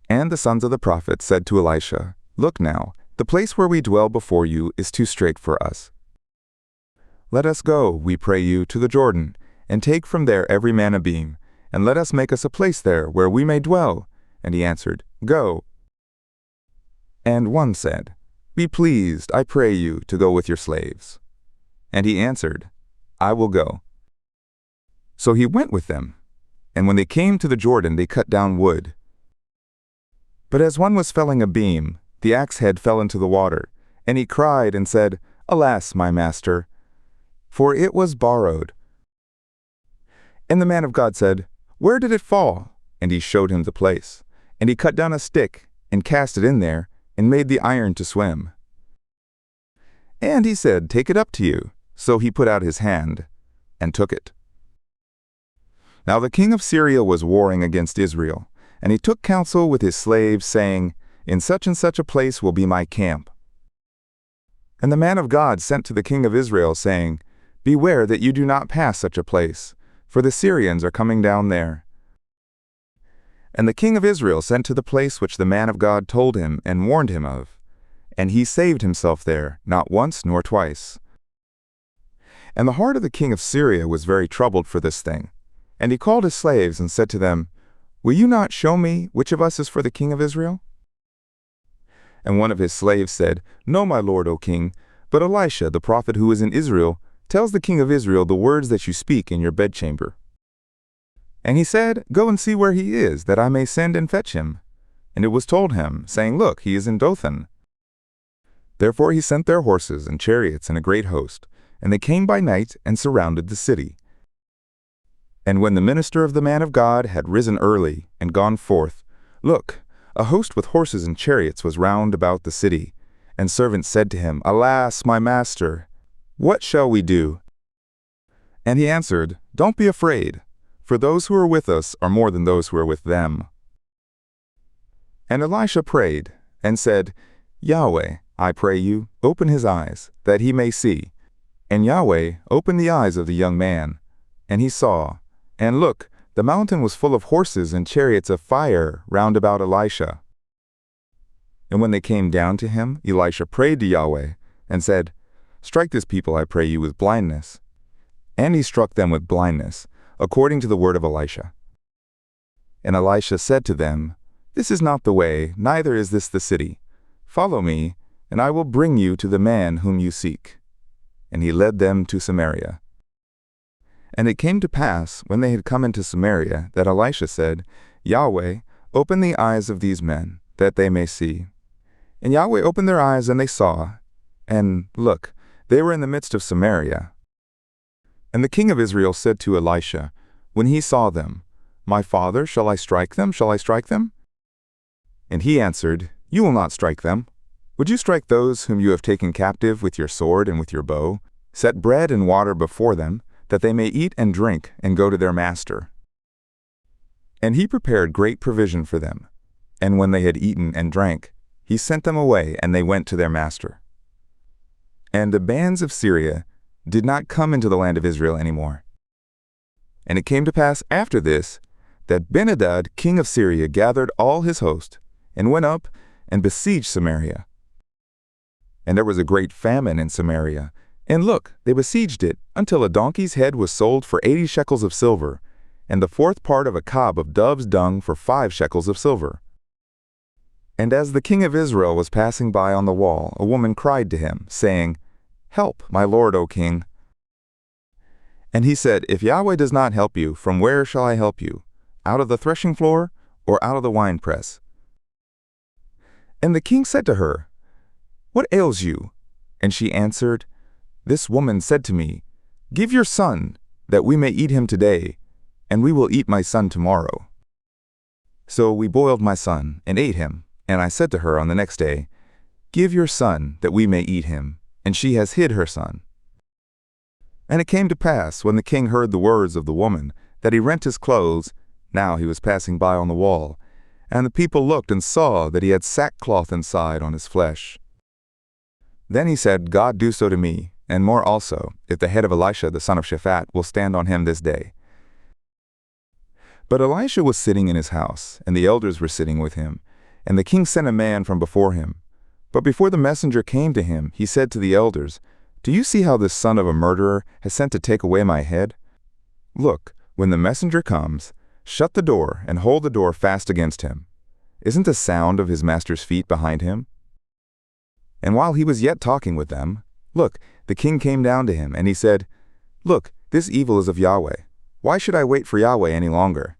And the sons of the prophets said to Elisha, "Look now, the place where we dwell before you is too strait for us. Let us go, we pray you, to the Jordan, and take from there every man a beam, and let us make us a place there where we may dwell." And he answered, "Go." And one said, "Be pleased, I pray you, to go with your slaves." And he answered, "I will go." So he went with them, and when they came to the Jordan they cut down wood. But as one was felling a beam, the axe head fell into the water, and he cried and said, "Alas, my master, for it was borrowed." And the man of God said, "Where did it fall?" And he showed him the place. And he cut down a stick, and cast it in there, and made the iron to swim. And he said, "Take it up to you." So he put out his hand, and took it. Now the king of Syria was warring against Israel, and he took counsel with his slaves, saying, "In such and such a place will be my camp." And the man of God sent to the king of Israel, saying, "Beware that you do not pass such a place, for the Syrians are coming down there." And the king of Israel sent to the place which the man of God told him and warned him of, and he saved himself there, not once nor twice. And the heart of the king of Syria was very troubled for this thing. And he called his slaves and said to them, "Will you not show me which of us is for the king of Israel?" And one of his slaves said, "No, my lord, O king, but Elisha, the prophet who is in Israel, tells the king of Israel the words that you speak in your bedchamber." And he said, "Go and see where he is, that I may send and fetch him." And it was told him, saying, "Look, he is in Dothan." Therefore he sent their horses and chariots and a great host, and they came by night and surrounded the city. And when the minister of the man of God had risen early and gone forth, look, a host with horses and chariots was round about the city. And servants said to him, "Alas, my master, what shall we do?" And he answered, "Don't be afraid, for those who are with us are more than those who are with them." And Elisha prayed, and said, "Yahweh, I pray you, open his eyes, that he may see." And Yahweh opened the eyes of the young man, and he saw. And look, the mountain was full of horses and chariots of fire round about Elisha. And when they came down to him, Elisha prayed to Yahweh, and said, "Strike this people, I pray you, with blindness." And he struck them with blindness, according to the word of Elisha. And Elisha said to them, "This is not the way, neither is this the city. Follow me, and I will bring you to the man whom you seek." And he led them to Samaria. And it came to pass, when they had come into Samaria, that Elisha said, "Yahweh, open the eyes of these men, that they may see." And Yahweh opened their eyes, and they saw. And look, they were in the midst of Samaria. And the king of Israel said to Elisha, when he saw them, "My father, shall I strike them? Shall I strike them?" And he answered, "You will not strike them. Would you strike those whom you have taken captive with your sword and with your bow? Set bread and water before them, that they may eat and drink and go to their master." And he prepared great provision for them. And when they had eaten and drank, he sent them away, and they went to their master. And the bands of Syria did not come into the land of Israel any more. And it came to pass after this, that Ben-hadad king of Syria gathered all his host, and went up and besieged Samaria. And there was a great famine in Samaria. And look, they besieged it, until a donkey's head was sold for 80 shekels of silver, and the fourth part of a cob of dove's dung for 5 shekels of silver. And as the king of Israel was passing by on the wall, a woman cried to him, saying, "Help, my lord, O king." And he said, "If Yahweh does not help you, from where shall I help you? Out of the threshing floor, or out of the winepress?" And the king said to her, "What ails you?" And she answered, "This woman said to me, 'Give your son, that we may eat him today, and we will eat my son tomorrow.' So we boiled my son, and ate him. And I said to her on the next day, 'Give your son, that we may eat him.' And she has hid her son." And it came to pass, when the king heard the words of the woman, that he rent his clothes. Now he was passing by on the wall. And the people looked and saw that he had sackcloth inside on his flesh. Then he said, "God do so to me, and more also, if the head of Elisha the son of Shaphat will stand on him this day." But Elisha was sitting in his house, and the elders were sitting with him, and the king sent a man from before him. But before the messenger came to him, he said to the elders, "Do you see how this son of a murderer has sent to take away my head? Look, when the messenger comes, shut the door and hold the door fast against him. Isn't the sound of his master's feet behind him?" And while he was yet talking with them, look, the king came down to him, and he said, "Look, this evil is of Yahweh. Why should I wait for Yahweh any longer?